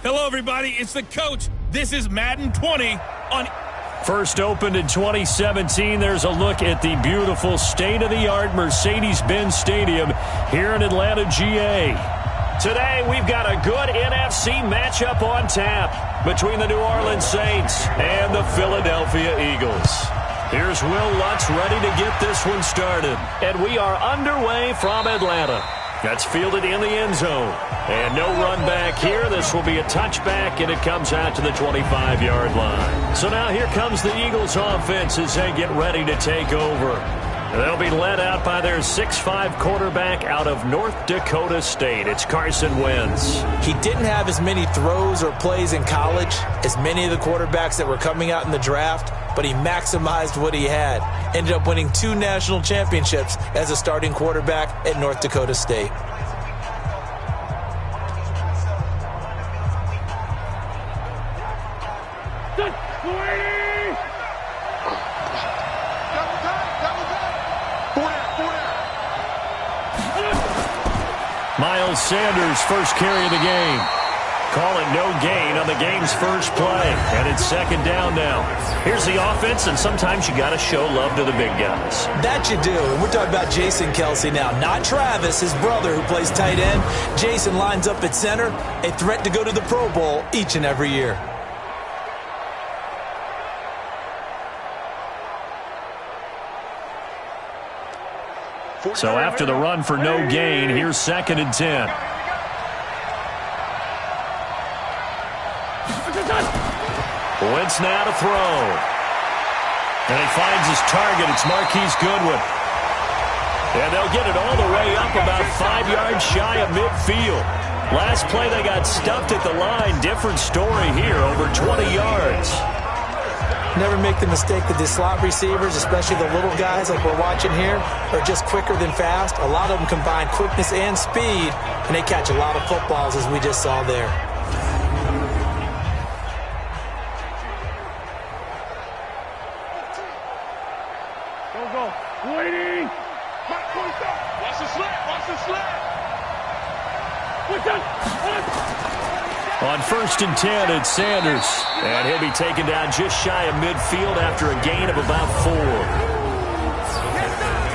Hello, everybody. It's the coach. This is Madden 20 on... First opened in 2017, there's a look at the beautiful state-of-the-art Mercedes-Benz Stadium here in Atlanta, GA. Today, we've got a good NFC matchup on tap between the New Orleans Saints and the Philadelphia Eagles. Here's Will Lutz ready to get this one started. And we are underway from Atlanta. That's fielded in the end zone. And no run back here. This will be a touchback, and it comes out to the 25-yard line. So now here comes the Eagles offense as they get ready to take over. They'll be led out by their 6'5 quarterback out of North Dakota State. It's Carson Wentz. He didn't have as many throws or plays in college as many of the quarterbacks that were coming out in the draft, but he maximized what he had. Ended up winning 2 national championships as a starting quarterback at North Dakota State. Miles Sanders, first carry of the game. Call it no gain on the game's first play. And it's second down now. Here's the offense, and sometimes you got to show love to the big guys. That you do. And we're talking about Jason Kelsey now, not Travis, his brother, who plays tight end. Jason lines up at center, a threat to go to the Pro Bowl each and every year. So after the run for no gain, here's second and 10. Wentz now to throw. And he finds his target. It's Marquise Goodwin. And they'll get it all the way up about 5 yards shy of midfield. Last play they got stuffed at the line. Different story here, over 20 yards. Never make the mistake that the slot receivers, especially the little guys like we're watching here, are just quicker than fast. A lot of them combine quickness and speed, and they catch a lot of footballs, as we just saw there. Go. Waiting. Watch the slant. On first and 10, it's Sanders. And he'll be taken down just shy of midfield after a gain of about 4.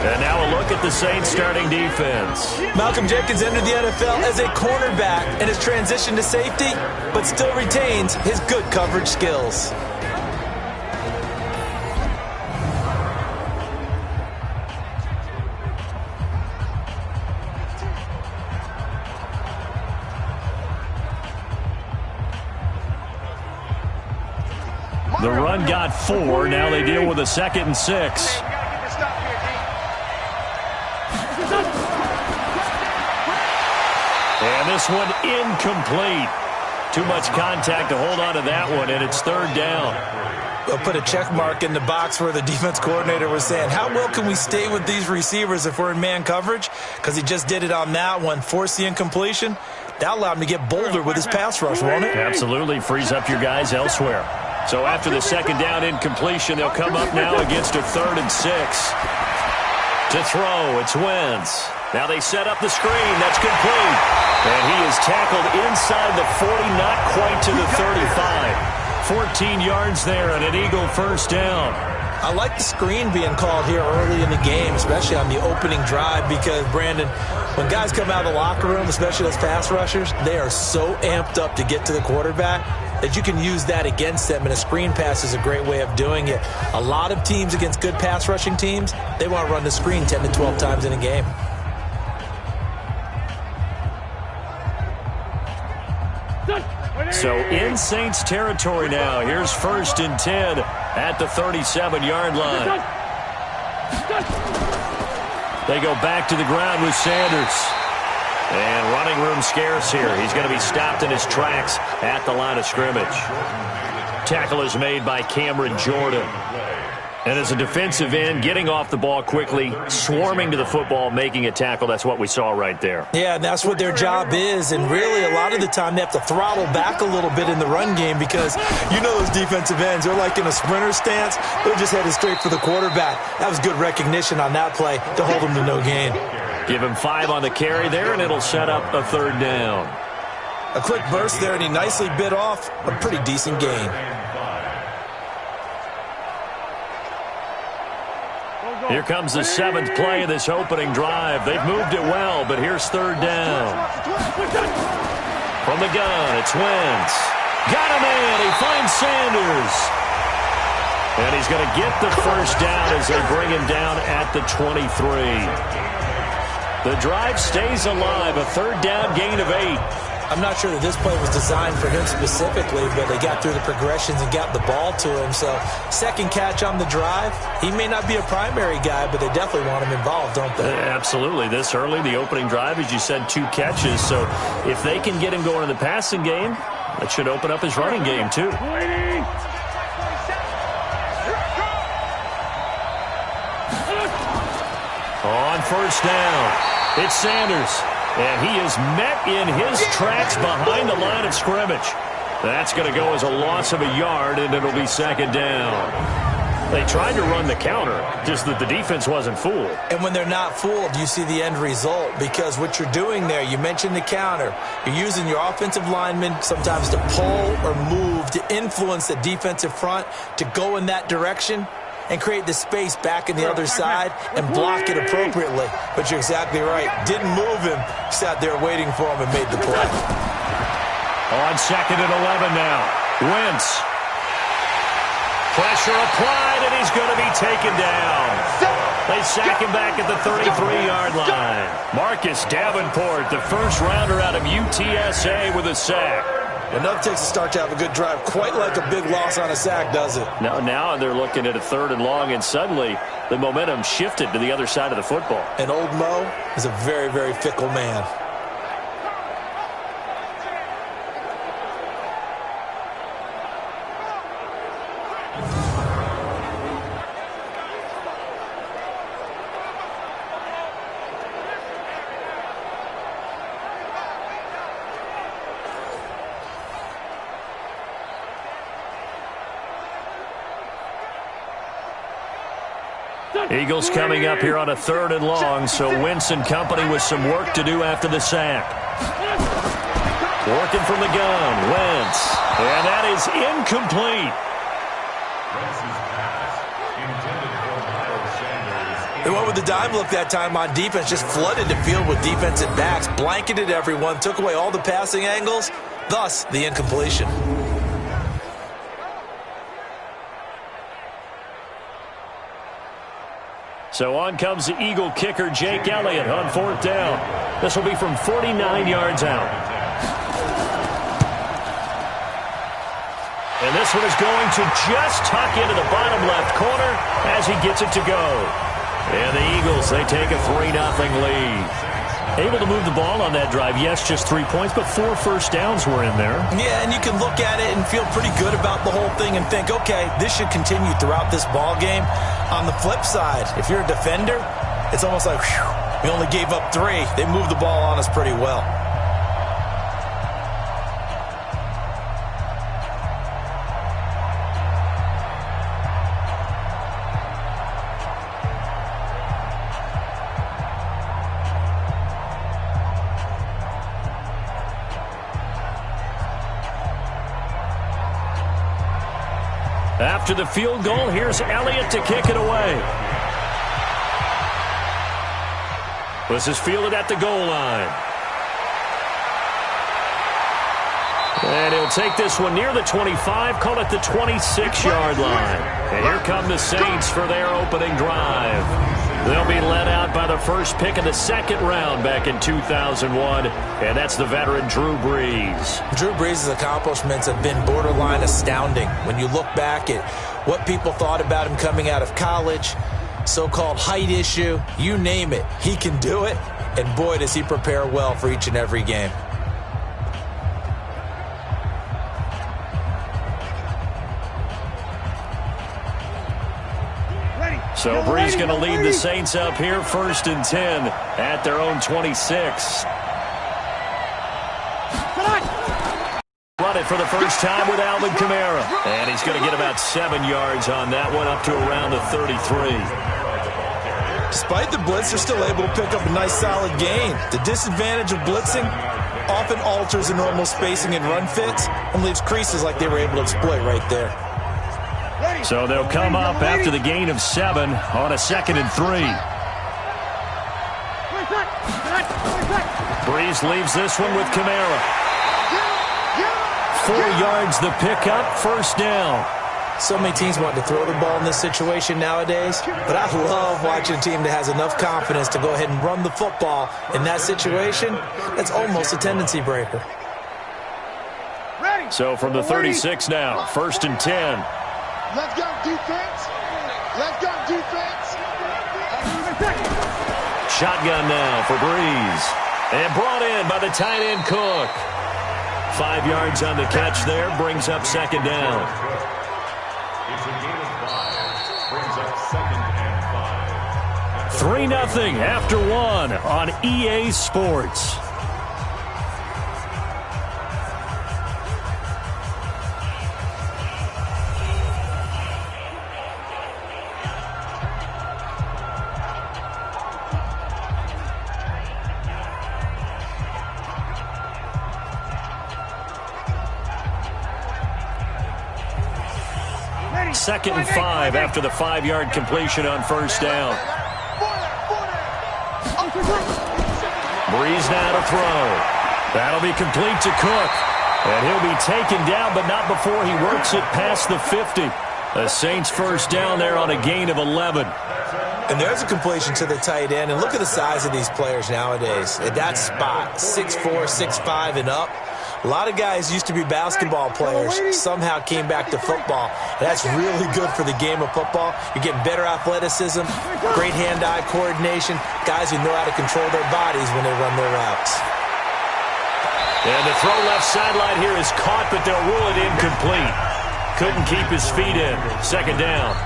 And now a look at the Saints starting defense. Malcolm Jenkins entered the NFL as a cornerback and has transitioned to safety, but still retains his good coverage skills. The run got 4. Now they deal with a 2nd and 6. And this one incomplete. Too much contact to hold on to that one, and it's third down. They'll put a check mark in the box where the defense coordinator was saying, how well can we stay with these receivers if we're in man coverage? Because he just did it on that one, forced the incompletion. That allowed him to get bolder with his pass rush, won't it? Absolutely, frees up your guys elsewhere. So after the second down incompletion, they'll come up now against a 3rd and 6. To throw, it's Wentz. Now they set up the screen. That's complete. And he is tackled inside the 40, not quite to the 35. 14 yards there and an Eagle first down. I like the screen being called here early in the game, especially on the opening drive, because, Brandon, when guys come out of the locker room, especially those pass rushers, they are so amped up to get to the quarterback that you can use that against them, and a screen pass is a great way of doing it. A lot of teams against good pass rushing teams, they want to run the screen 10 to 12 times in a game. So in Saints territory now. Here's first and 10 at the 37-yard line. They go back to the ground with Sanders. And running room scarce here. He's going to be stopped in his tracks at the line of scrimmage. Tackle is made by Cameron Jordan. And as a defensive end, getting off the ball quickly, swarming to the football, making a tackle, that's what we saw right there. Yeah, and that's what their job is. And really, a lot of the time, they have to throttle back a little bit in the run game because you know those defensive ends, they're like in a sprinter stance. They're just headed straight for the quarterback. That was good recognition on that play to hold them to no gain. Give him 5 on the carry there, and it'll set up a third down. A quick burst there, and he nicely bit off a pretty decent gain. Here comes the 7th play of this opening drive. They've moved it well, but here's 3rd down. From the gun, it's Wentz. Got him in. He finds Sanders. And he's going to get the first down as they bring him down at the 23. The drive stays alive. A 3rd down gain of 8. I'm not sure that this play was designed for him specifically, but they got through the progressions and got the ball to him. So 2nd catch on the drive. He may not be a primary guy, but they definitely want him involved, don't they? Absolutely. This early, the opening drive, as you said, 2 catches. So if they can get him going in the passing game, that should open up his running game too. On 1st down, it's Sanders. And he is met in his tracks behind the line of scrimmage. That's going to go as a loss of a yard, and it'll be 2nd down. They tried to run the counter, just that the defense wasn't fooled. And when they're not fooled, you see the end result, because what you're doing there, you mentioned the counter. You're using your offensive linemen sometimes to pull or move to influence the defensive front to go in that direction and create the space back in the other side and block it appropriately. But you're exactly right. Didn't move him. Sat there waiting for him and made the play. On 2nd and 11 now. Wentz. Pressure applied, and he's going to be taken down. They sack him back at the 33-yard line. Marcus Davenport, the first rounder out of UTSA, with a sack. Enough takes a start to have a good drive. Quite like a big loss on a sack, does it? Now they're looking at a 3rd and long, and suddenly the momentum shifted to the other side of the football. And old Mo is a very, very fickle man. Eagles coming up here on a 3rd and long, so Wentz and company with some work to do after the sack. Working from the gun, Wentz. And that is incomplete. They went with the dime look that time on defense, just flooded the field with defensive backs, blanketed everyone, took away all the passing angles, thus the incompletion. So on comes the Eagle kicker, Jake Elliott, on 4th down. This will be from 49 yards out. And this one is going to just tuck into the bottom left corner as he gets it to go. And the Eagles, they take a 3-0 lead. Able to move the ball on that drive. Yes, just 3 points, but 4 first downs were in there. Yeah, and you can look at it and feel pretty good about the whole thing and think, okay, this should continue throughout this ball game. On the flip side, if you're a defender, it's almost like, whew, we only gave up 3. They moved the ball on us pretty well. After the field goal, here's Elliott to kick it away. This is fielded at the goal line. And he'll take this one near the 25, call it the 26-yard line. And here come the Saints for their opening drive. They'll be led out by the first pick of the 2nd round back in 2001, and that's the veteran Drew Brees. Drew Brees' accomplishments have been borderline astounding. When you look back at what people thought about him coming out of college, so-called height issue, you name it, he can do it, and boy, does he prepare well for each and every game. So Brees going to lead the Saints up here, 1st and 10 at their own 26. Run it for the first time with Alvin Kamara. And he's going to get about 7 yards on that one, up to around the 33. Despite the blitz, they're still able to pick up a nice solid gain. The disadvantage of blitzing, often alters the normal spacing and run fits and leaves creases like they were able to exploit right there. So they'll come up after the gain of 7 on a 2nd and 3. Breeze leaves this one with Kamara. 4 yards the pickup, 1st down. So many teams want to throw the ball in this situation nowadays, but I love watching a team that has enough confidence to go ahead and run the football in that situation. That's almost a tendency breaker. So from the 36 now, 1st and 10. Let's go defense. Let's go defense. Shotgun now for Breeze. And brought in by the tight end Cook. 5 yards on the catch there, brings up 2nd down. 3-0 after 1 on EA Sports. Second and 5 after the 5-yard completion on 1st down. Breeze now to throw. That'll be complete to Cook. And he'll be taken down, but not before he works it past the 50. The Saints 1st down there on a gain of 11. And there's a completion to the tight end. And look at the size of these players nowadays. At that spot, 6'4", 6'5", and up. A lot of guys used to be basketball players, somehow came back to football. That's really good for the game of football. You're getting better athleticism, great hand-eye coordination, guys who know how to control their bodies when they run their routes. And the throw left sideline here is caught, but they'll rule it incomplete. Couldn't keep his feet in. 2nd down.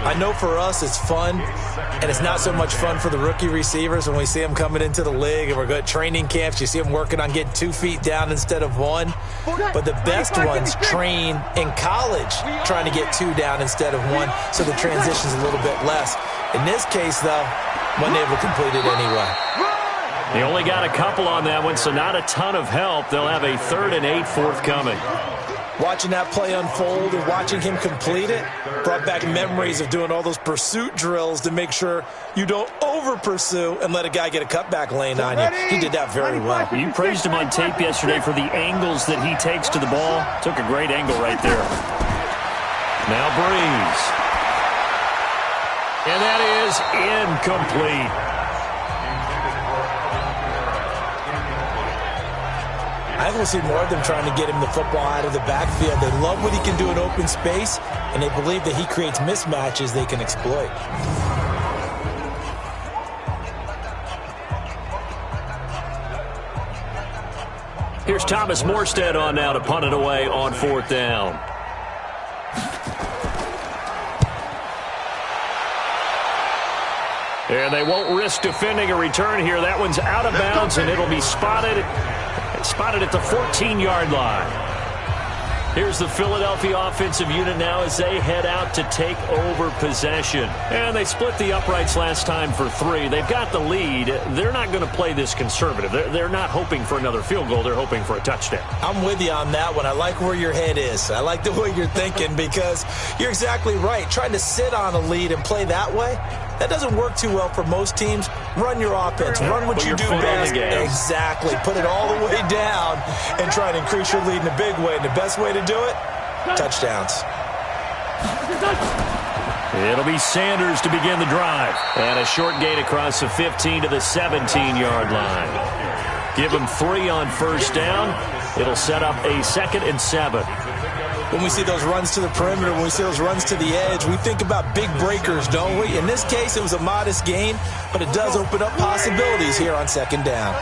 I know for us it's fun, and it's not so much fun for the rookie receivers when we see them coming into the league and we're good at training camps. You see them working on getting 2 feet down instead of 1. But the best ones train in college trying to get 2 down instead of 1, so the transition's a little bit less. In this case, though, wasn't able to complete it anyway. They only got a couple on that one, so not a ton of help. They'll have a 3rd and 8 forthcoming. Watching that play unfold and watching him complete it brought back memories of doing all those pursuit drills to make sure you don't over-pursue and let a guy get a cutback lane on you. He did that very well. You praised him on tape yesterday for the angles that he takes to the ball. Took a great angle right there. Now Breeze. And that is incomplete. I think we'll see more of them trying to get him the football out of the backfield. They love what he can do in open space, and they believe that he creates mismatches they can exploit. Here's Thomas Morstead on now to punt it away on 4th down. And they won't risk defending a return here. That one's out of bounds, and it'll be spotted at the 14-yard line. Here's the Philadelphia offensive unit now as they head out to take over possession. And they split the uprights last time for 3. They've got the lead. They're not going to play this conservative. They're not hoping for another field goal. They're hoping for a touchdown. I'm with you on that one. I like where your head is. I like the way you're thinking because you're exactly right. Trying to sit on a lead and play that way, that doesn't work too well for most teams. Run your offense. Run what you do best. Exactly. Put it all the way down and try to increase your lead in a big way. And the best way to do it, touchdowns. It'll be Sanders to begin the drive. And a short gain across the 15 to the 17-yard line. Give him 3 on 1st down. It'll set up a 2nd and 7. When we see those runs to the perimeter, when we see those runs to the edge, we think about big breakers, don't we? In this case, it was a modest gain, but it does open up possibilities here on 2nd down.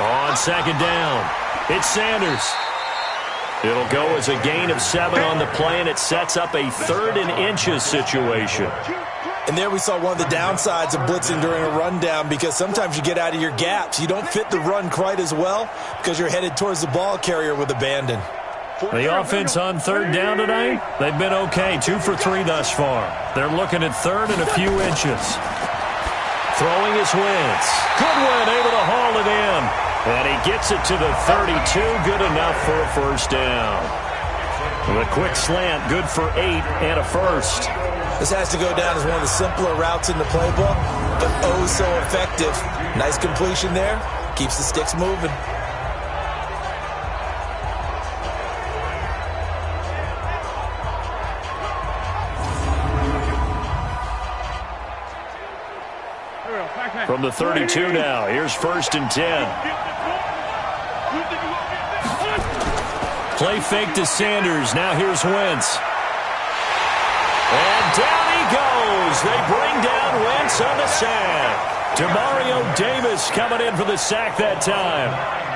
On 2nd down, it's Sanders. It'll go as a gain of 7 on the play, and it sets up a 3rd and inches situation. And there we saw one of the downsides of blitzing during a rundown because sometimes you get out of your gaps. You don't fit the run quite as well because you're headed towards the ball carrier with abandon. The offense on 3rd down today, they've been okay. 2 for 3 thus far. They're looking at 3rd and a few inches. Throwing his Wentz. Goodwin able to haul it in. And he gets it to the 32. Good enough for a first down. The quick slant, good for 8 and a first. This has to go down as one of the simpler routes in the playbook, but oh so effective. Nice completion there. Keeps the sticks moving. From the 32 now, here's 1st and 10. Play fake to Sanders. Now here's Wentz. And down he goes. They bring down Wentz on the sack. Demario Davis coming in for the sack that time.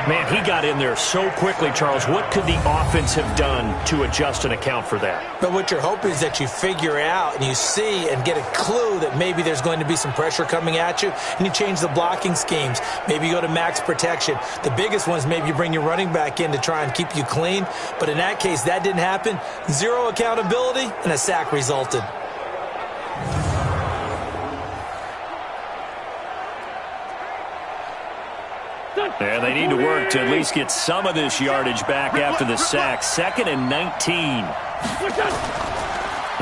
Man, he got in there so quickly, Charles. What could the offense have done to adjust and account for that? But what you're hoping is that you figure out and you see and get a clue that maybe there's going to be some pressure coming at you, and you change the blocking schemes. Maybe you go to max protection. The biggest one is maybe you bring your running back in to try and keep you clean. But in that case, that didn't happen. Zero accountability, and a sack resulted. And they need to work to at least get some of this yardage back after the sack. 2nd and 19.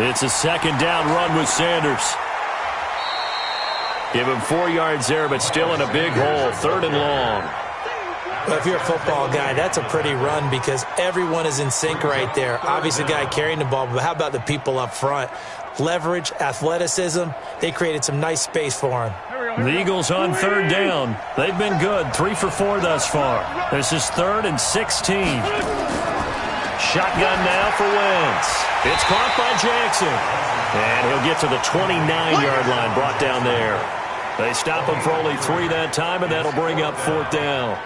It's a 2nd down run with Sanders. Give him 4 yards there, but still in a big hole. 3rd and long. Well, if you're a football guy, that's a pretty run because everyone is in sync right there. Obviously, the guy carrying the ball, but how about the people up front? Leverage, athleticism, they created some nice space for him. The Eagles on 3rd down. They've been good. 3 for 4 thus far. This is 3rd and 16. Shotgun now for Wentz. It's caught by Jackson. And he'll get to the 29-yard line, brought down there. They stop him for only 3 that time, and that'll bring up 4th down.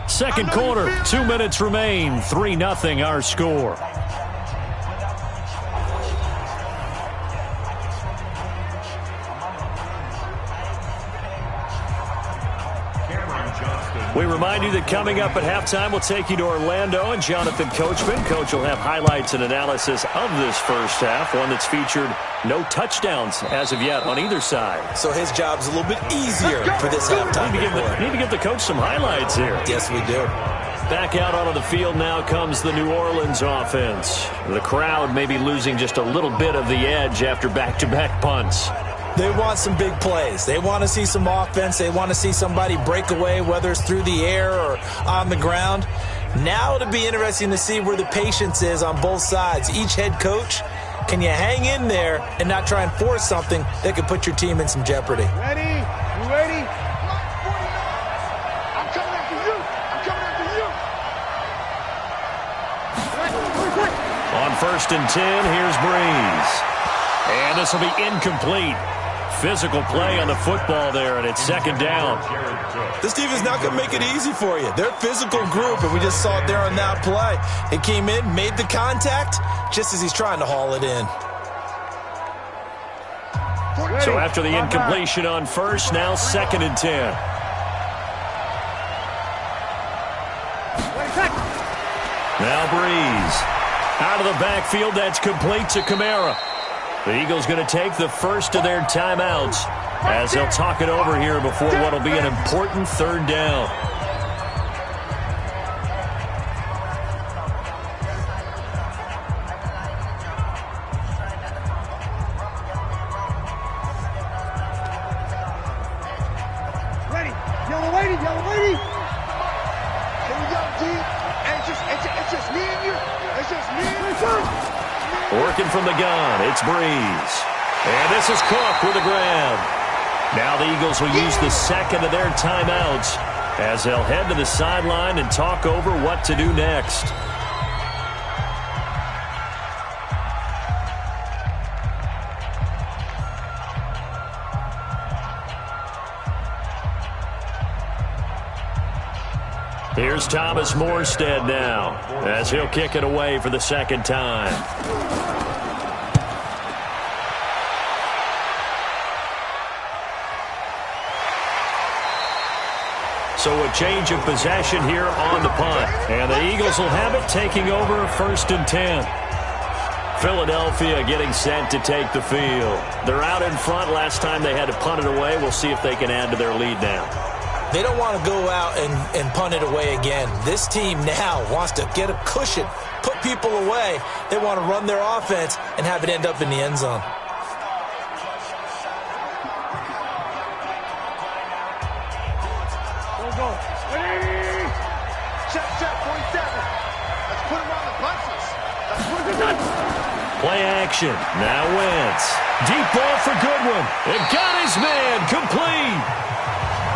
Second quarter, 2 minutes remain. 3-0 our score. We remind you that coming up at halftime, we'll take you to Orlando and Jonathan Coachman. Coach will have highlights and analysis of this first half, one that's featured no touchdowns as of yet on either side. So his job's a little bit easier for this halftime. Need to give the coach some highlights here. Yes, we do. Back out onto the field now comes the New Orleans offense. The crowd may be losing just a little bit of the edge after back-to-back punts. They want some big plays. They want to see some offense. They want to see somebody break away, whether it's through the air or on the ground. Now it'll be interesting to see where the patience is on both sides. Each head coach, can you hang in there and not try and force something that could put your team in some jeopardy? Ready? You ready? I'm coming after you. I'm coming after you. On 1st and 10, here's Breeze. And this will be incomplete. Physical play on the football there, and it's 2nd down. This defense not going to make it easy for you. They're a physical group, and we just saw it there on that play. It came in, made the contact, just as he's trying to haul it in. So after the incompletion on 1st, now 2nd and 10. Now Breeze. Out of the backfield, that's complete to Kamara. The Eagles going to take the first of their timeouts as they'll talk it over here before what will be an important 3rd down. Ready? Yellow lady, yellow lady. Here we go, D. And it's just me and you. It's just me and you. Working from the gun, it's Breeze. And this is Cook with a grab. Now the Eagles will use the 2nd of their timeouts as they'll head to the sideline and talk over what to do next. Here's Thomas Morstead now as he'll kick it away for the 2nd time. So a change of possession here on the punt. And the Eagles will have it, taking over 1st and 10. Philadelphia getting set to take the field. They're out in front. Last time they had to punt it away. We'll see if they can add to their lead now. They don't want to go out and punt it away again. This team now wants to get a cushion, put people away. They want to run their offense and have it end up in the end zone. Go. Ready? Check, 47. Let's put him on the punches. Let's put him on. Play action. Now Wentz. Deep ball for Goodwin. It got his man. Complete.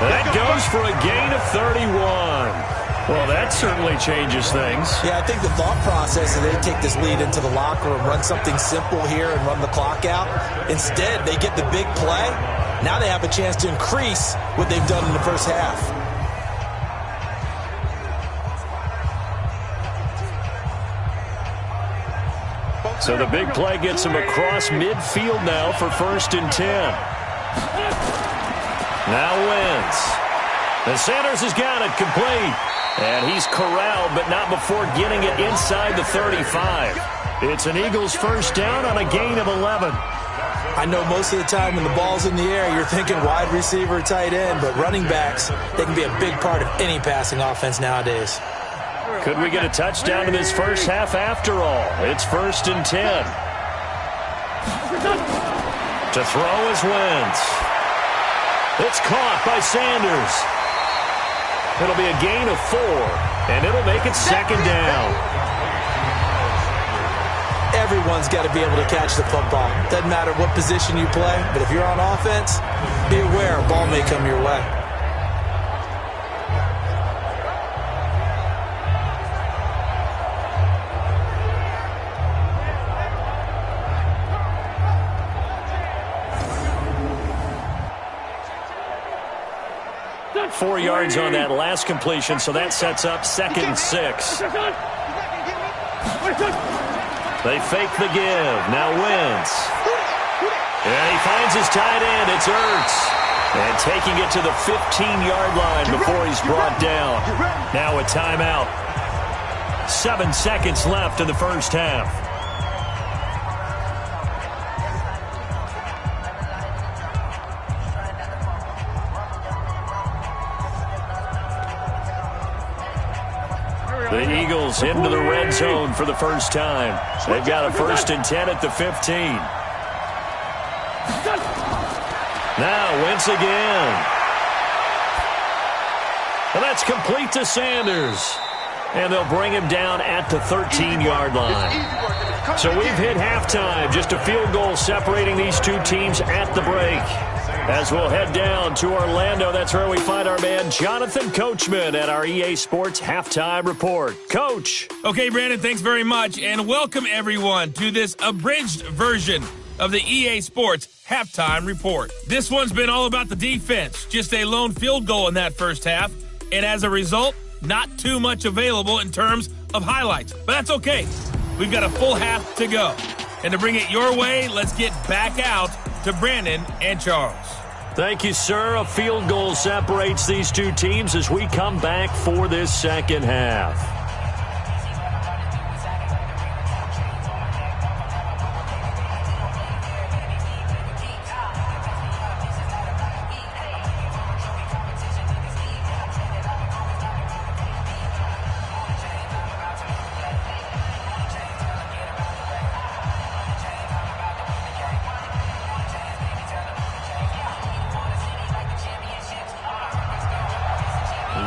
That goes for a gain of 31. Well, that certainly changes things. Yeah, I think the thought process is they take this lead into the locker room, run something simple here and run the clock out. Instead, they get the big play. Now they have a chance to increase what they've done in the first half. So the big play gets him across midfield now for 1st and 10. Now Wentz. And Sanders has got it complete. And he's corralled, but not before getting it inside the 35. It's an Eagles first down on a gain of 11. I know most of the time when the ball's in the air, you're thinking wide receiver, tight end, but running backs, they can be a big part of any passing offense nowadays. Could we get a touchdown in this first half after all? It's 1st and 10. To throw is Wentz. It's caught by Sanders. It'll be a gain of 4, and it'll make it 2nd down. Everyone's got to be able to catch the football. Doesn't matter what position you play, but if you're on offense, be aware a ball may come your way. Four yards on that last completion, so that sets up 2nd and 6. They fake the give. Now Wentz. And he finds his tight end. It's Ertz. And taking it to the 15-yard line before he's brought down. Now a timeout. 7 seconds left in the first half. The Eagles into the red zone for the first time. They've got a 1st and 10 at the 15. Now Wentz again. And that's complete to Sanders. And they'll bring him down at the 13-yard line. So we've hit halftime. Just a field goal separating these two teams at the break. As we'll head down to Orlando, that's where we find our man Jonathan Coachman at our EA Sports Halftime Report. Coach. Okay, Brandon, thanks very much, and welcome everyone to this abridged version of the EA Sports Halftime Report. This one's been all about the defense, just a lone field goal in that first half, and as a result, not too much available in terms of highlights. But that's okay. We've got a full half to go. And to bring it your way, let's get back out to Brandon and Charles. Thank you, sir. A field goal separates these two teams as we come back for this second half.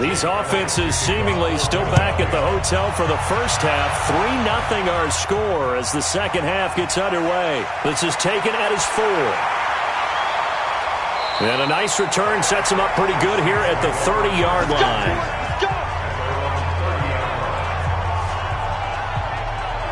These offenses seemingly still back at the hotel for the first half. 3-0 our score as the second half gets underway. This is taken at his 4. And a nice return sets him up pretty good here at the 30-yard line.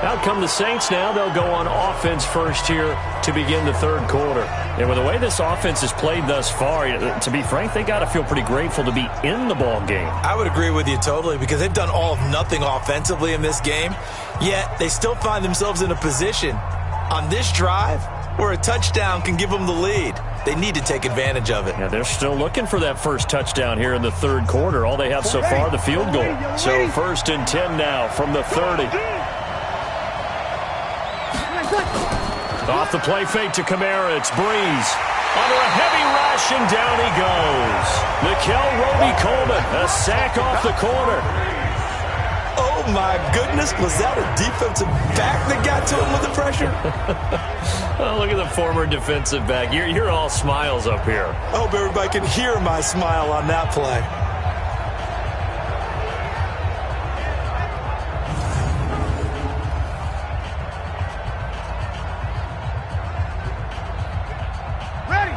Out come the Saints now. They'll go on offense first here to begin the third quarter. And with the way this offense has played thus far, to be frank, they got to feel pretty grateful to be in the ball game. I would agree with you totally because they've done all of nothing offensively in this game, yet they still find themselves in a position on this drive where a touchdown can give them the lead. They need to take advantage of it. Yeah, they're still looking for that first touchdown here in the third quarter. All they have so far, the field goal. So 1st and 10 now from the 30. Off the play fake to Kamara. It's Breeze. Under a heavy rush, and down he goes. Nickel Roby-Coleman, a sack off the corner. Oh, my goodness. Was that a defensive back that got to him with the pressure? Oh, look at the former defensive back. You're all smiles up here. I hope everybody can hear my smile on that play.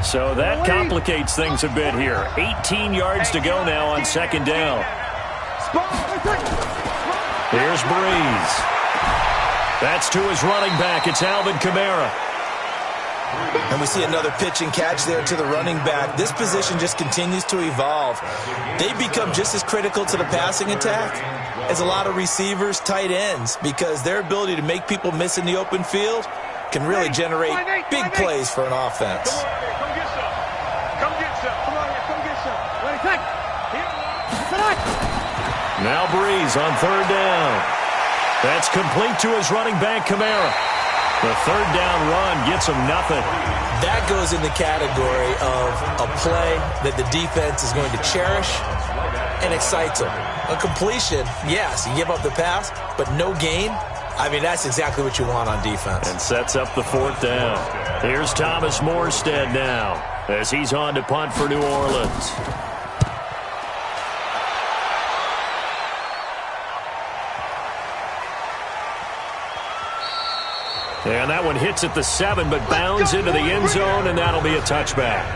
So that complicates things a bit here. 18 yards to go now on 2nd down. Here's Breeze. That's to his running back. It's Alvin Kamara. And we see another pitch and catch there to the running back. This position just continues to evolve. They become just as critical to the passing attack as a lot of receivers, tight ends, because their ability to make people miss in the open field can really generate big plays for an offense. Now Breeze on 3rd down. That's complete to his running back, Kamara. The 3rd down run gets him nothing. That goes in the category of a play that the defense is going to cherish and excites them. A completion, yes, you give up the pass, but no gain. I mean, that's exactly what you want on defense. And sets up the 4th down. Here's Thomas Morstead now as he's on to punt for New Orleans. And that one hits at the 7, but bounds into the end zone, and that'll be a touchback.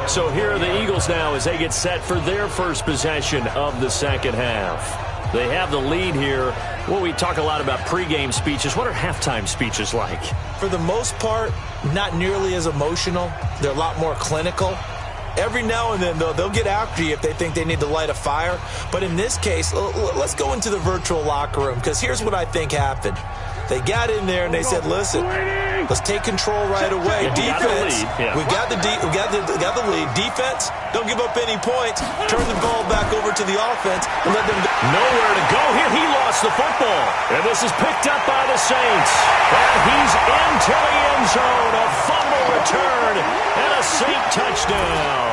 So here are the Eagles now as they get set for their first possession of the 2nd half. They have the lead here. Well, we talk a lot about pregame speeches. What are halftime speeches like? For the most part, not nearly as emotional. They're a lot more clinical. Every now and then, though, they'll get after you if they think they need to light a fire. But in this case, let's go into the virtual locker room, because here's what I think happened. They got in there and they said, listen, let's take control right away. Defense, we got the lead. Defense, don't give up any points. Turn the ball back over to the offense and let them go. Nowhere to go here. He lost the football. And this is picked up by the Saints. And he's into the end zone. A fumble return and a Saint touchdown.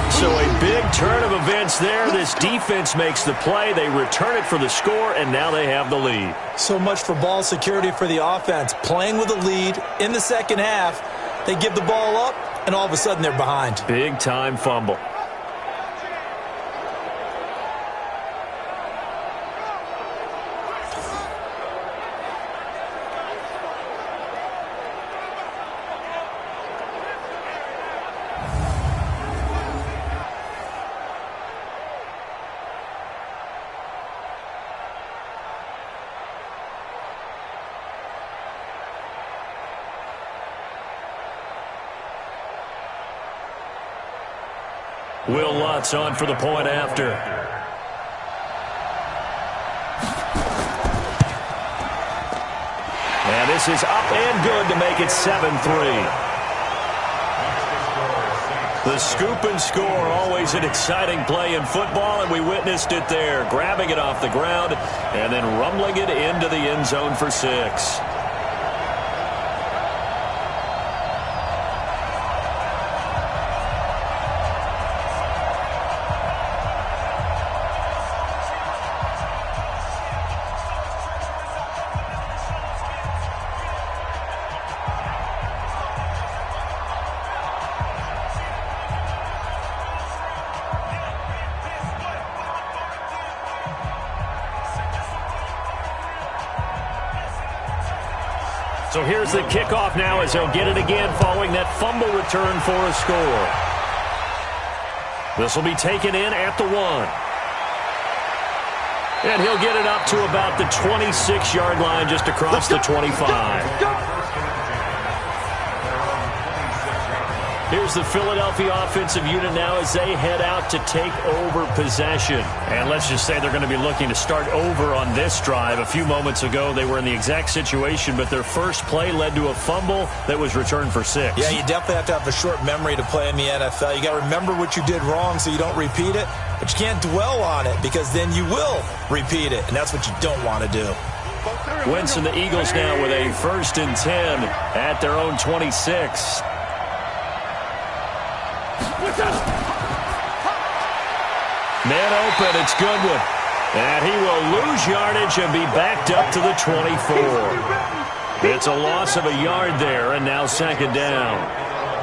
So a big turn of events there. This defense makes the play. They return it for the score, and now they have the lead. So much for ball security for the offense. Playing with a lead in the 2nd half, they give the ball up, and all of a sudden they're behind. Big-time fumble. Will Lutz on for the point after. And this is up and good to make it 7-3. The scoop and score, always an exciting play in football, and we witnessed it there. Grabbing it off the ground and then rumbling it into the end zone for 6. So here's the kickoff now as they'll get it again following that fumble return for a score. This will be taken in at the 1. And he'll get it up to about the 26-yard line just across the 25. Here's the Philadelphia offensive unit now as they head out to take over possession. And let's just say they're going to be looking to start over on this drive. A few moments ago, they were in the exact situation, but their first play led to a fumble that was returned for 6. Yeah, you definitely have to have a short memory to play in the NFL. You got to remember what you did wrong so you don't repeat it, but you can't dwell on it because then you will repeat it, and that's what you don't want to do. Wentz and the Eagles now with a 1st and 10 at their own 26. Man open, it's Goodwin. And he will lose yardage and be backed up to the 24. It's a loss of a yard there, and now 2nd down.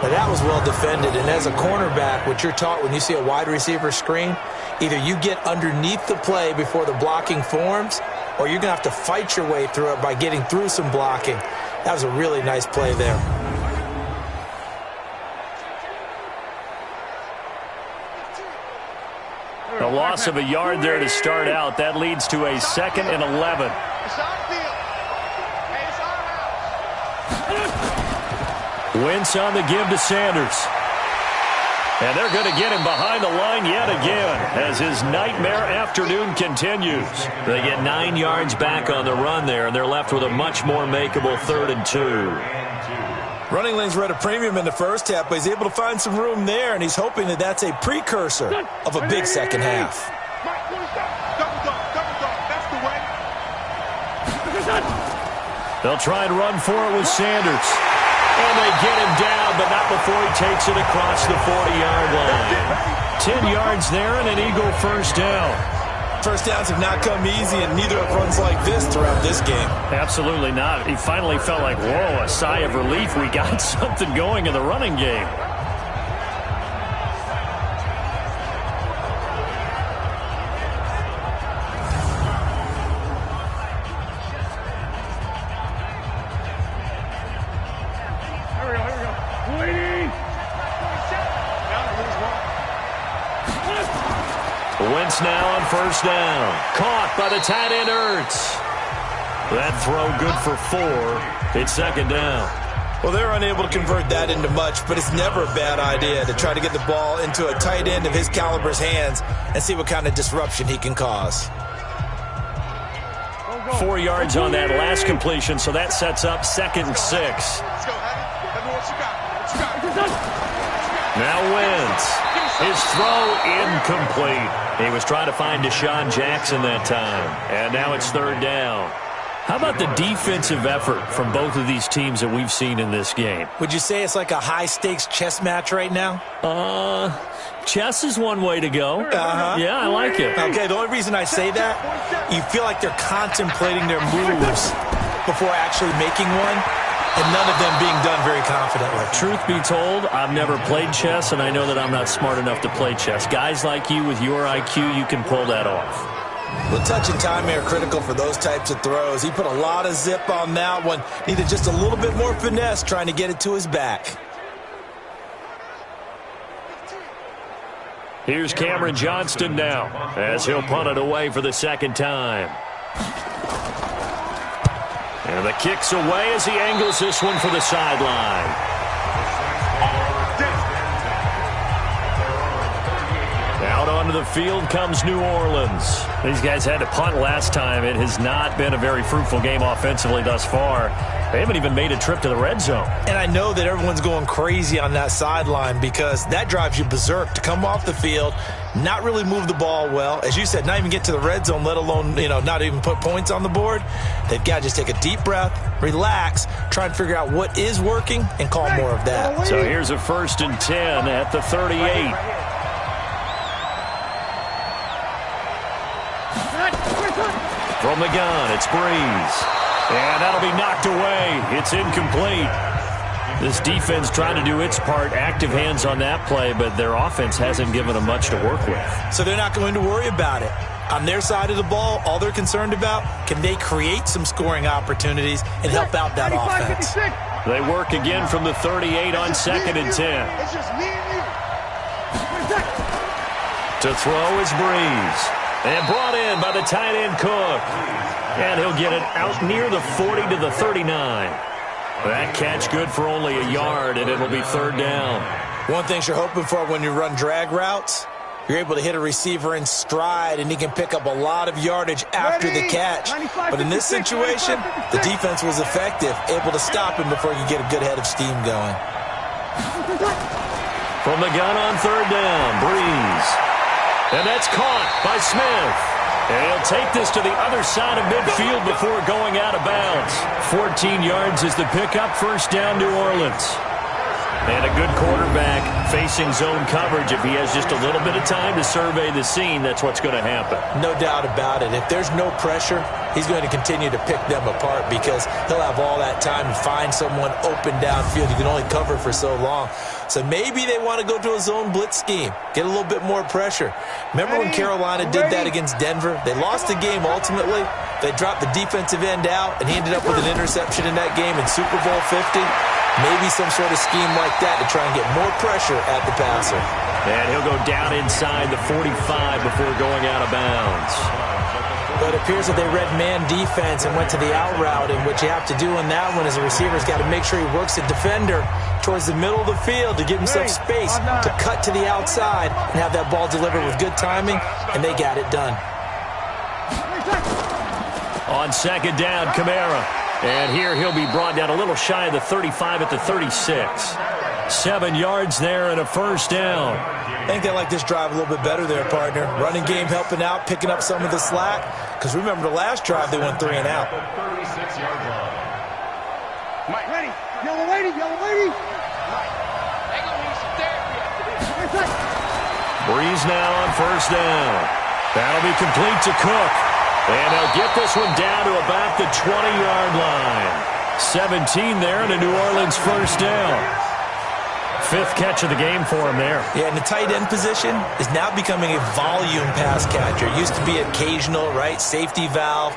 Now that was well defended, and as a cornerback, what you're taught when you see a wide receiver screen, either you get underneath the play before the blocking forms, or you're going to have to fight your way through it by getting through some blocking. That was a really nice play there. A loss of a yard there to start out. That leads to a 2nd and 11. Wentz on the give to Sanders. And they're going to get him behind the line yet again as his nightmare afternoon continues. They get 9 yards back on the run there, and they're left with a much more makeable 3rd and 2. Running lanes were at a premium in the first half, but he's able to find some room there, and he's hoping that that's a precursor of a big second half. They'll try and run for it with Sanders. And they get him down, but not before he takes it across the 40-yard line. 10 yards there and an Eagle 1st down. First downs have not come easy, and neither have runs like this throughout this game. Absolutely not. He finally felt like, whoa, a sigh of relief. We got something going in the running game. Wentz now on 1st down. Caught by the tight end Ertz. That throw good for 4. It's 2nd down. Well, they're unable to convert that into much, but it's never a bad idea to try to get the ball into a tight end of his caliber's hands and see what kind of disruption he can cause. 4 yards on that last completion, so that sets up 2nd and 6. Now Wentz. His throw incomplete. He was trying to find Deshaun Jackson that time. And now it's 3rd down. How about the defensive effort from both of these teams that we've seen in this game? Would you say it's like a high-stakes chess match right now? Chess is one way to go. Yeah, I like it. Okay, the only reason I say that, you feel like they're contemplating their moves before actually making one, and none of them being done very confidently. Truth be told, I've never played chess, and I know that I'm not smart enough to play chess. Guys like you with your IQ, you can pull that off. Well, touch and timing are critical for those types of throws. He put a lot of zip on that one. Needed just a little bit more finesse trying to get it to his back. Here's Cameron Johnston now as he'll punt it away for the 2nd time. And the kick's away as he angles this one for the sideline. Out onto the field comes New Orleans. These guys had to punt last time. It has not been a very fruitful game offensively thus far. They haven't even made a trip to the red zone. And I know that everyone's going crazy on that sideline because that drives you berserk to come off the field, not really move the ball well. As you said, not even get to the red zone, let alone, not even put points on the board. They've got to just take a deep breath, relax, try and figure out what is working, and call more of that. So here's a 1st and 10 at the 38. From the gun, it's Breeze. And that'll be knocked away. It's incomplete. This defense trying to do its part. Active hands on that play, but their offense hasn't given them much to work with. So they're not going to worry about it. On their side of the ball, all they're concerned about, can they create some scoring opportunities and help out that offense? They work again from the 38 on 2nd and 10. To throw is Breeze. And brought in by the tight end Cook. And he'll get it out near the 40 to the 39. That catch good for only a yard, and it'll be 3rd down. One thing you're hoping for when you run drag routes, you're able to hit a receiver in stride, and he can pick up a lot of yardage after the catch. But in this situation, the defense was effective, able to stop him before he could get a good head of steam going. From the gun on third down, Breeze. And that's caught by Smith. And he'll take this to the other side of midfield before going out of bounds. 14 yards is the pickup, first down, New Orleans. And a good quarterback facing zone coverage. If he has just a little bit of time to survey the scene, that's what's going to happen. No doubt about it. If there's no pressure, he's going to continue to pick them apart because he'll have all that time to find someone open downfield. You can only cover for so long. So maybe they want to go to a zone blitz scheme, get a little bit more pressure. Remember when Carolina did that against Denver? They lost the game ultimately. They dropped the defensive end out, and he ended up with an interception in that game in Super Bowl 50. Maybe some sort of scheme like that to try and get more pressure at the passer. And he'll go down inside the 45 before going out of bounds. But it appears that they read man defense and went to the out route, and what you have to do in that one is a receiver's got to make sure he works the defender towards the middle of the field to give himself space to cut to the outside and have that ball delivered with good timing, and they got it done. On second down, Kamara. And here he'll be brought down a little shy of the 35 at the 36. 7 yards there and a first down. I think they like this drive a little bit better there, partner. Running game helping out, picking up some of the slack. Because remember the last drive, they went 3 and out. Mike, ready. Yellow lady, yellow lady. Breeze now on first down. That'll be complete to Cook. And they'll get this one down to about the 20-yard line. 17 there and a New Orleans first down. 5th catch of the game for him there. Yeah, and the tight end position is now becoming a volume pass catcher. It used to be occasional, right? Safety valve.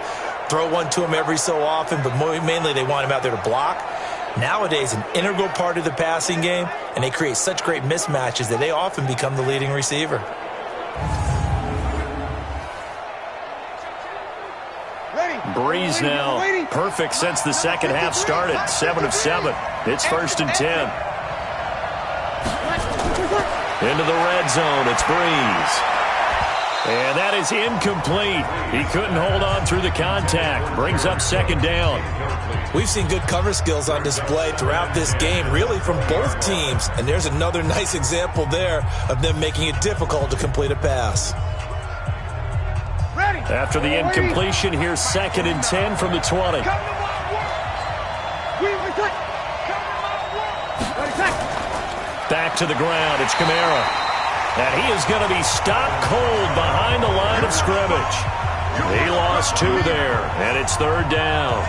Throw one to him every so often, but mainly they want him out there to block. Nowadays, an integral part of the passing game, and they create such great mismatches that they often become the leading receiver. Breeze now perfect since the second half started. 7 of 7. It's 1st and 10. Into the red zone. It's Breeze. And that is incomplete. He couldn't hold on through the contact. Brings up second down. We've seen good cover skills on display throughout this game, really from both teams. And there's another nice example there of them making it difficult to complete a pass. After the incompletion, here's 2nd and 10 from the 20. Back to the ground. It's Kamara. And he is going to be stopped cold behind the line of scrimmage. He lost 2 there, and it's 3rd down.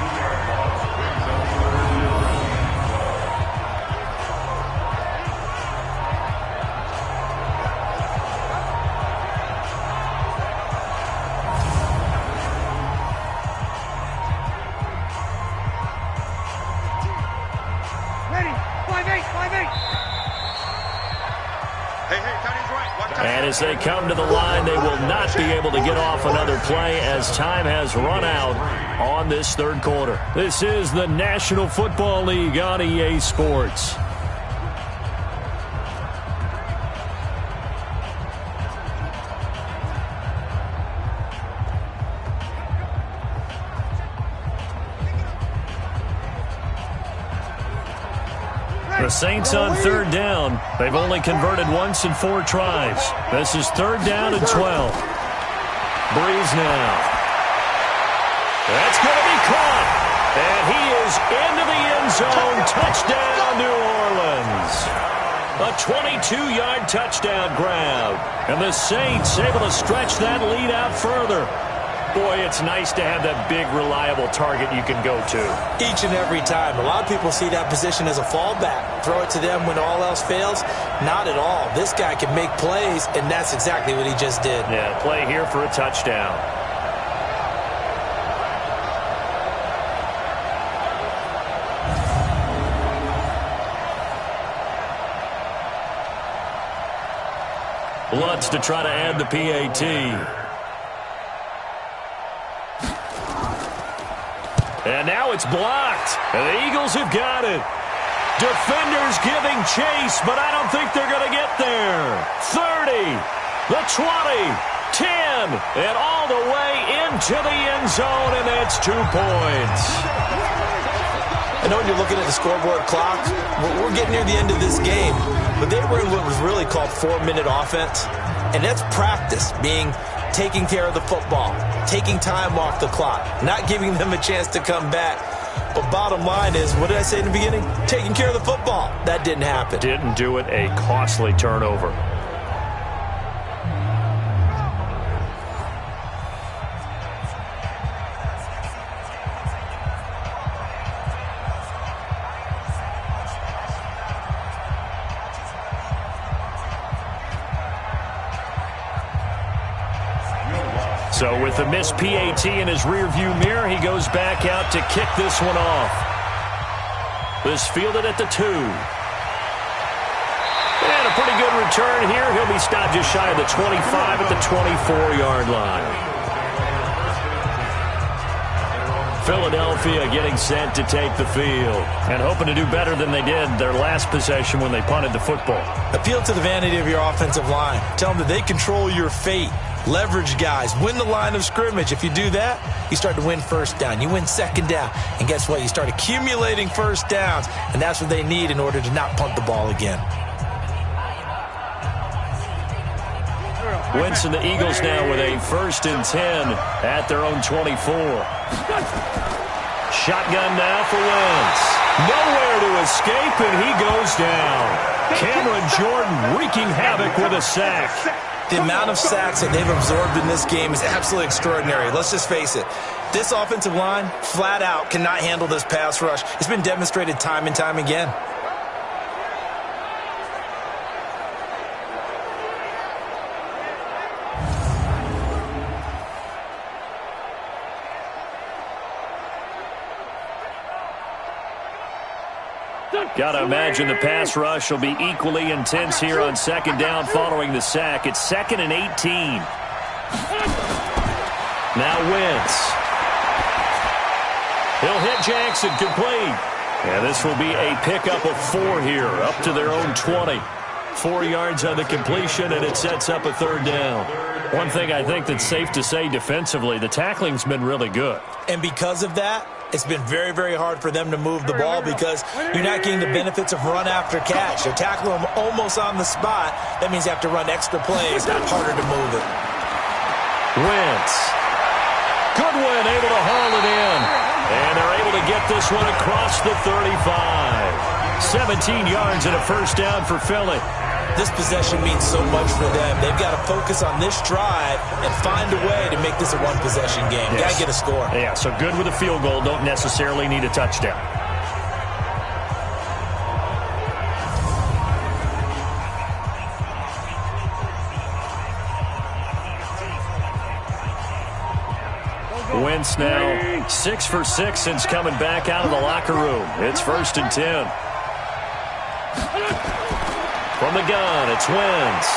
And as they come to the line, they will not be able to get off another play as time has run out on this 3rd quarter. This is the National Football League on EA Sports. The Saints on 3rd down. They've only converted once in 4 tries. This is 3rd down and 12. Breeze now. That's going to be caught. And he is into the end zone. Touchdown, New Orleans. A 22-yard touchdown grab. And the Saints able to stretch that lead out further. Boy, it's nice to have that big, reliable target you can go to. Each and every time. A lot of people see that position as a fallback. Throw it to them when all else fails. Not at all. This guy can make plays, and that's exactly what he just did. Yeah, play here for a touchdown. Lutz to try to add the PAT. And now it's blocked. And the Eagles have got it. Defenders giving chase, but I don't think they're going to get there. 30, the 20, 10, and all the way into the end zone, and that's 2 points. I know when you're looking at the scoreboard clock, we're getting near the end of this game, but they were in what was really called 4-minute offense, and that's practice, taking care of the football, taking time off the clock, not giving them a chance to come back. But bottom line is, what did I say in the beginning? Taking care of the football. That didn't happen. Didn't do it, a costly turnover. So with the missed PAT in his rearview mirror, he goes back out to kick this one off. This fielded at the 2. And a pretty good return here. He'll be stopped just shy of the 25 at the 24-yard line. Philadelphia getting set to take the field and hoping to do better than they did their last possession when they punted the football. Appeal to the vanity of your offensive line. Tell them that they control your fate. Leverage guys. Win the line of scrimmage. If you do that, you start to win first down. You win second down. And guess what? You start accumulating first downs. And that's what they need in order to not punt the ball again. Wentz and the Eagles now with a 1st and 10 at their own 24. Shotgun now for Wentz. Nowhere to escape, and he goes down. Cameron Jordan wreaking havoc with a sack. The amount of sacks that they've absorbed in this game is absolutely extraordinary. Let's just face it. This offensive line, flat out, cannot handle this pass rush. It's been demonstrated time and time again. Got to imagine the pass rush will be equally intense here on 2nd down following the sack. It's 2nd and 18. Now Wentz. He'll hit Jackson complete. And this will be a pickup of 4 here, up to their own 20. 4 yards on the completion, and it sets up a 3rd down. One thing I think that's safe to say defensively, the tackling's been really good. And because of that, it's been very, very hard for them to move the ball because you're not getting the benefits of run after catch. They're tackling them almost on the spot. That means you have to run extra plays, harder to move it. Wentz. Goodwin able to haul it in. And they're able to get this one across the 35. 17 yards and a 1st down for Philly. This possession means so much for them. They've got to focus on this drive and find a way to make this a one-possession game. Yes. Got to get a score. Yeah, so good with a field goal. Don't necessarily need a touchdown. Wentz now 6 for 6 since coming back out of the locker room. It's 1st and 10. From the gun, it's Wentz.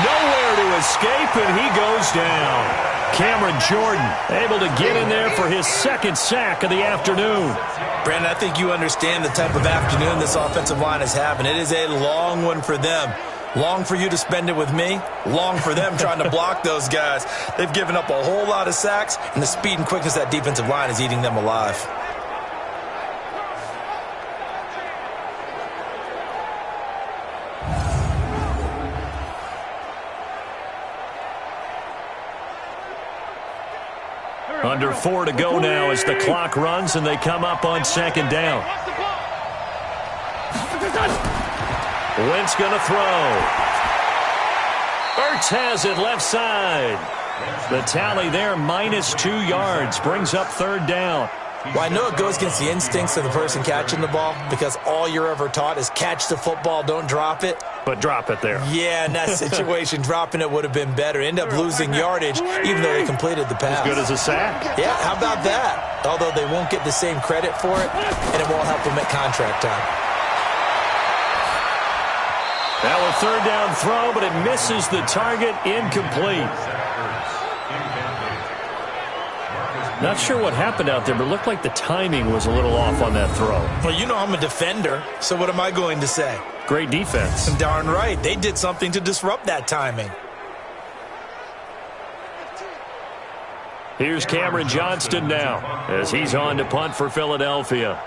Nowhere to escape, and he goes down. Cameron Jordan able to get in there for his 2nd sack of the afternoon. Brandon, I think you understand the type of afternoon this offensive line is having. It is a long one for them. Long for you to spend it with me. Long for them trying to block those guys. They've given up a whole lot of sacks, and the speed and quickness of that defensive line is eating them alive. Under 4 to go now as the clock runs and they come up on 2nd down. Wentz going to throw. Ertz has it left side. The tally there, -2 yards, brings up 3rd down. Well, I know it goes against the instincts of the person catching the ball because all you're ever taught is catch the football, don't drop it. But drop it there. Yeah, in that situation, dropping it would have been better. End up losing yardage even though they completed the pass. As good as a sack. Yeah, how about that? Although they won't get the same credit for it, and it won't help them at contract time. Now a 3rd down throw, but it misses the target, incomplete. Not sure what happened out there, but it looked like the timing was a little off on that throw. Well, you know I'm a defender, so what am I going to say? Great defense. Darn right. They did something to disrupt that timing. Here's Cameron Johnston now as he's on to punt for Philadelphia.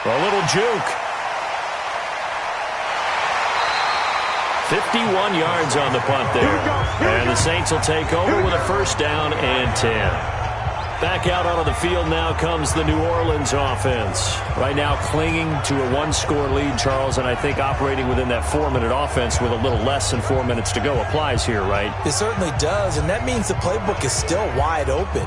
A little juke. 51 yards on the punt there. And the Saints will take over with a first down and 10. Back out onto the field now comes the New Orleans offense. Right now clinging to a one-score lead, Charles, and I think operating within that 4-minute offense with a little less than 4 minutes to go applies here, right? It certainly does, and that means the playbook is still wide open.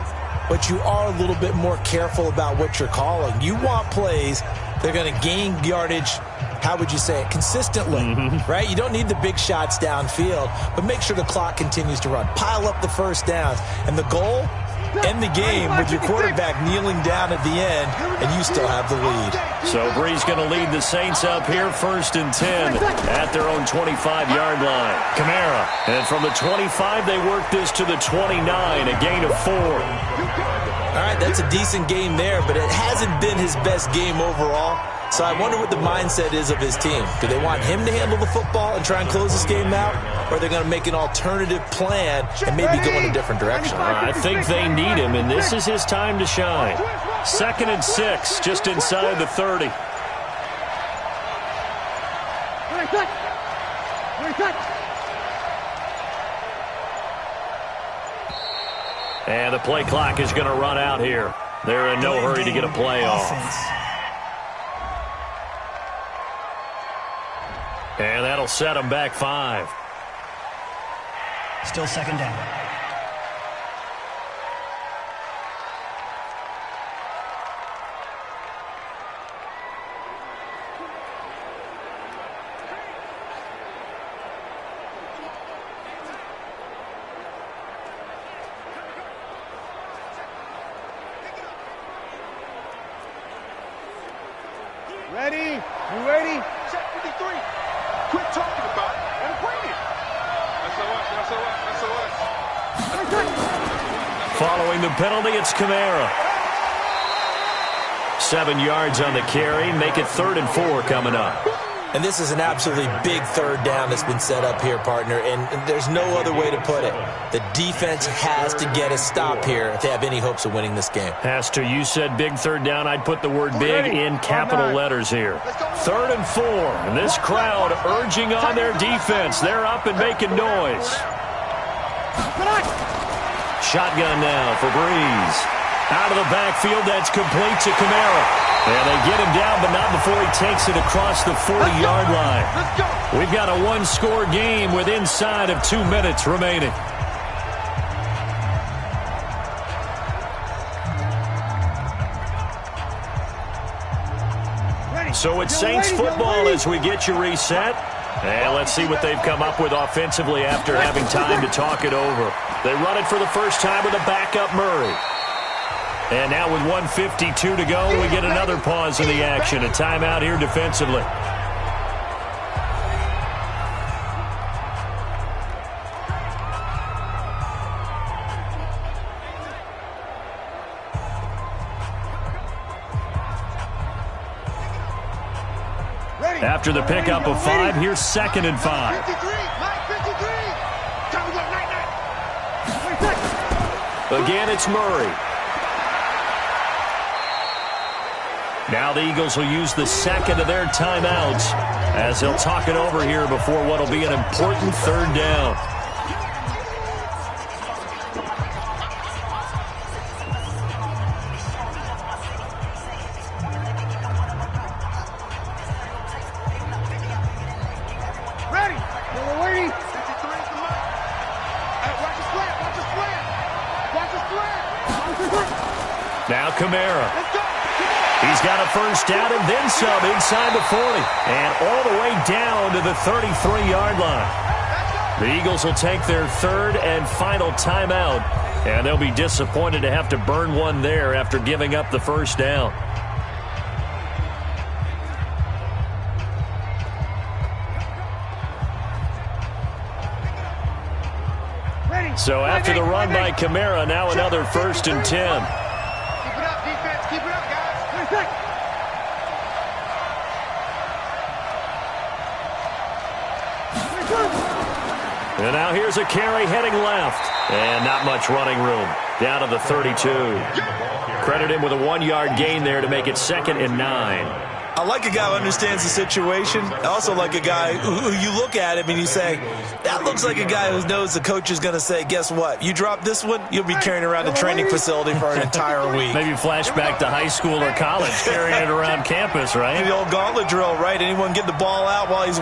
But you are a little bit more careful about what you're calling. You want plays that are going to gain yardage, how would you say it, consistently, right? You don't need the big shots downfield, but make sure the clock continues to run. Pile up the first downs. And the goal, end the game with your quarterback kneeling down at the end, and you still have the lead. So Bree's going to lead the Saints up here, 1st and 10 at their own 25-yard line. Kamara, and from the 25, they work this to the 29, a gain of 4. All right, that's a decent game there, but it hasn't been his best game overall. So I wonder what the mindset is of his team. Do they want him to handle the football and try and close this game out? Or are they going to make an alternative plan and maybe go in a different direction? I think they need him, and this is his time to shine. 2nd and 6, just inside the 30. And the play clock is going to run out here. They're in no hurry to get a play off. And that'll set them back 5. Still 2nd down. Ready? You ready? Check 53. Quit talking about it and bring it. That's Following the penalty, it's Kamara. 7 yards on the carry. Make it 3rd and 4 coming up. And this is an absolutely big 3rd down that's been set up here, partner, and there's no other way to put it. The defense has to get a stop here if they have any hopes of winning this game. Has to. You said big 3rd down. I'd put the word big in capital letters here. 3rd and 4, and this crowd urging on their defense. They're up and making noise. Shotgun now for Breeze. Out of the backfield, that's complete to Kamara. And they get him down, but not before he takes it across the 40-yard line. We've got a one-score game with inside of 2 minutes remaining. So it's Saints football as we get you reset. And let's see what they've come up with offensively after having time to talk it over. They run it for the first time with a backup Murray. And now with 1:52 to go, we get another pause in the action. A timeout here defensively. After the pickup of 5, here's 2nd and 5. Again, it's Murray. Now the Eagles will use the second of their timeouts as they'll talk it over here before what will be an important 3rd down. Now Kamara. He's got a first down and then some inside the 40. And all the way down to the 33-yard line. The Eagles will take their 3rd and final timeout. And they'll be disappointed to have to burn one there after giving up the first down. So after the run by Kamara, now another 1st and 10. Keep it up, defense. Keep it up, guys. And now here's a carry heading left. And not much running room. Down to the 32. Credit him with a 1-yard gain there to make it 2nd and 9. I like a guy who understands the situation. I also like a guy who you look at him and you say, that looks like a guy who knows the coach is going to say, guess what? You drop this one, you'll be carrying around the training facility for an entire week. Maybe flashback to high school or college, carrying it around campus, right? The old gauntlet drill, right? Anyone get the ball out while he's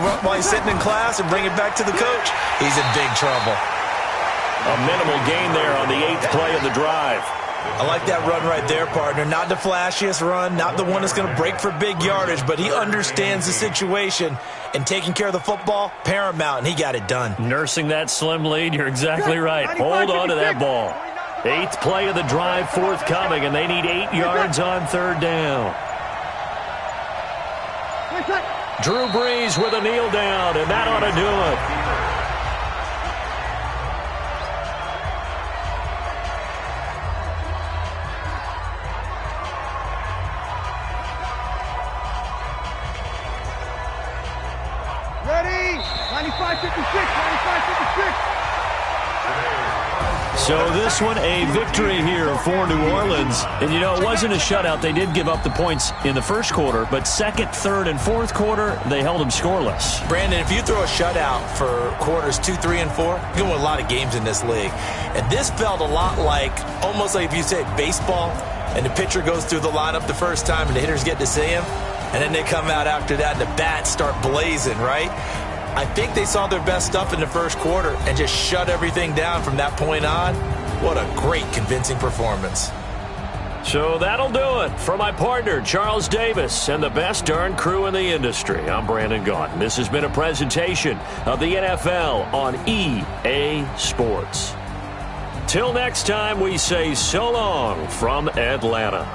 sitting in class and bring it back to the coach? He's in big trouble. A minimal gain there on the 8th play of the drive. I like that run right there, partner. Not the flashiest run, not the one that's going to break for big yardage, but he understands the situation, and taking care of the football, paramount, and he got it done. Nursing that slim lead, you're exactly right. Hold on to that ball. 8th play of the drive forthcoming, and they need 8 yards on 3rd down. Drew Brees with a kneel down, and that ought to do it. Ready? 95-56, 95-56. So this one, a victory here for New Orleans. And, you know, it wasn't a shutout. They did give up the points in the first quarter, but 2nd, 3rd, and 4th quarter, they held them scoreless. Brandon, if you throw a shutout for quarters 2, 3, and 4, you can win a lot of games in this league. And this felt a lot like, almost like if you say baseball, and the pitcher goes through the lineup the first time and the hitters get to see him, and then they come out after that and the bats start blazing, right? I think they saw their best stuff in the first quarter and just shut everything down from that point on. What a great, convincing performance. So that'll do it. For my partner, Charles Davis, and the best darn crew in the industry, I'm Brandon Gaudin. This has been a presentation of the NFL on EA Sports. Till next time, we say so long from Atlanta.